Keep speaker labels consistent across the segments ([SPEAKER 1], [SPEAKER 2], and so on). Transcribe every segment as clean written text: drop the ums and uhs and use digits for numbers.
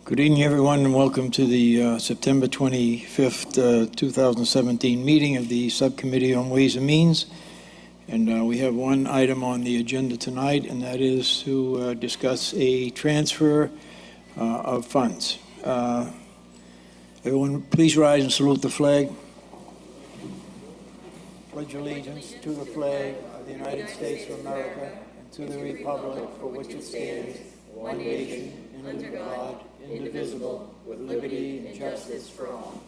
[SPEAKER 1] Good evening, everyone, and welcome to the September 25th, 2017 meeting of the Subcommittee on Ways and Means. And we have one item on the agenda tonight, and that is to discuss a transfer of funds. Everyone, please rise and salute the flag. Pledge allegiance to the flag of the United States of America and to the republic for which it stands, one nation, under God, indivisible, with liberty and justice for all.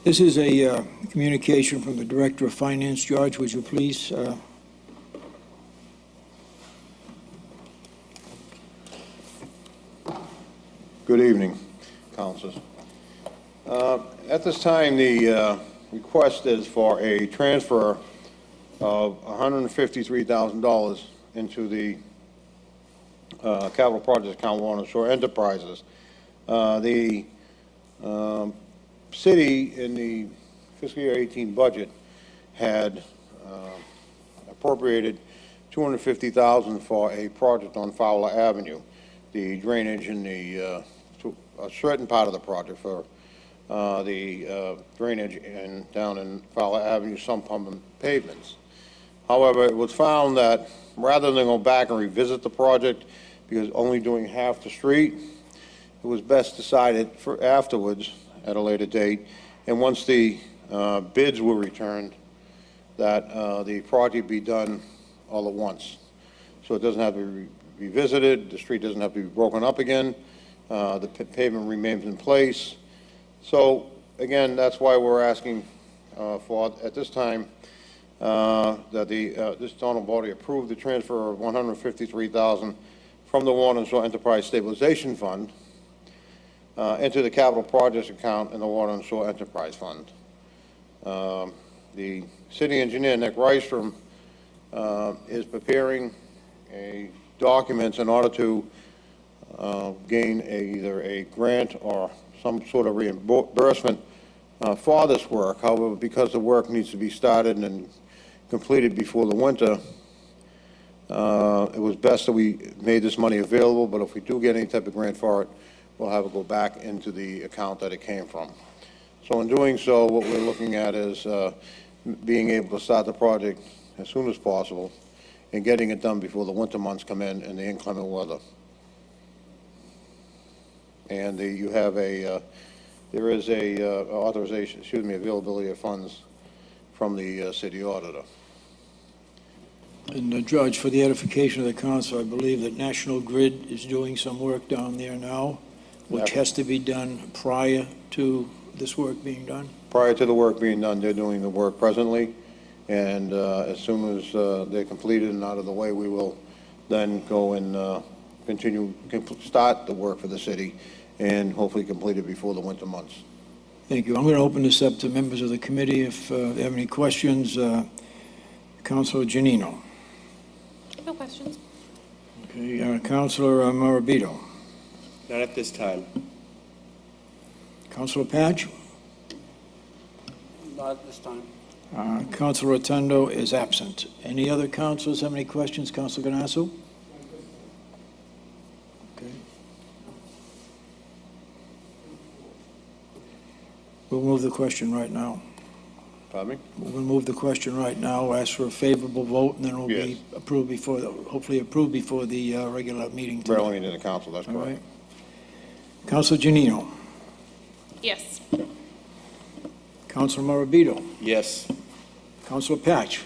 [SPEAKER 1] This is a communication from the Director of Finance. George, would you please?
[SPEAKER 2] Good evening, councilors. At this time, the request is for a transfer of $153,000 into the capital projects account, Warren Shore Enterprises. The city in the fiscal year 18 budget had appropriated $250,000 for a project on Fowler Avenue, the drainage in the a certain part of the project for the drainage down in Fowler Avenue, sump pump and pavements. However, it was found that rather than go back and revisit the project, because only doing half the street, it was best decided for afterwards at a later date. And once the bids were returned, that the project be done all at once. So it doesn't have to be revisited, the street doesn't have to be broken up again, the pavement remains in place. So again, that's why we're asking for, at this time, that this honorable body approve the transfer of $153,000 from the Warren Shore Enterprise Stabilization Fund into the capital projects account in the Warren Shore Enterprise Fund. The city engineer, Nick Rystrom, is preparing documents in order to gain either a grant or some sort of reimbursement for this work. However, because the work needs to be started and completed before the winter, it was best that we made this money available, but if we do get any type of grant for it, we'll have it go back into the account that it came from. So in doing so, what we're looking at is being able to start the project as soon as possible and getting it done before the winter months come in and the inclement weather. And you have there is a authorization, availability of funds from the city auditor.
[SPEAKER 1] And George, for the edification of the council, I believe that National Grid is doing some work down there now, which has to be done prior to this work being done?
[SPEAKER 2] Prior to the work being done, they're doing the work presently, and as soon as they're completed and out of the way, we will then go and start the work for the city and hopefully complete it before the winter months.
[SPEAKER 1] Thank you. I'm going to open this up to members of the committee if they have any questions. Councilor Giannino.
[SPEAKER 3] No questions.
[SPEAKER 1] Okay, Councilor Morabito.
[SPEAKER 4] Not at this time.
[SPEAKER 1] Councilor Patch.
[SPEAKER 4] Not at this time.
[SPEAKER 1] Councilor Rotundo is absent. Any other councilors have any questions? Councilor Ganasso? Okay. We'll move the question right now.
[SPEAKER 2] Pardon me?
[SPEAKER 1] We'll move the question right now, ask for a favorable vote, and then it will be approved before, hopefully approved before the regular meeting tonight.
[SPEAKER 2] Barely into the council, that's correct.
[SPEAKER 1] All right. Councilor Giannino.
[SPEAKER 3] Yes.
[SPEAKER 1] Councilor Morabito.
[SPEAKER 4] Yes.
[SPEAKER 1] Councilor Patch.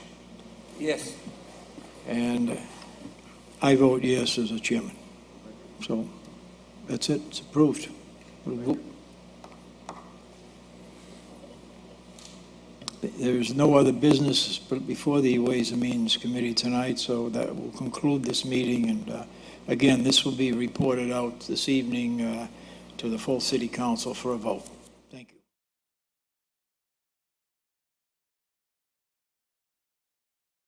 [SPEAKER 4] Yes.
[SPEAKER 1] And I vote yes as a chairman. So that's it. It's approved. There's no other business before the Ways and Means Committee tonight, so that will conclude this meeting. And again, this will be reported out this evening to the full City Council for a vote.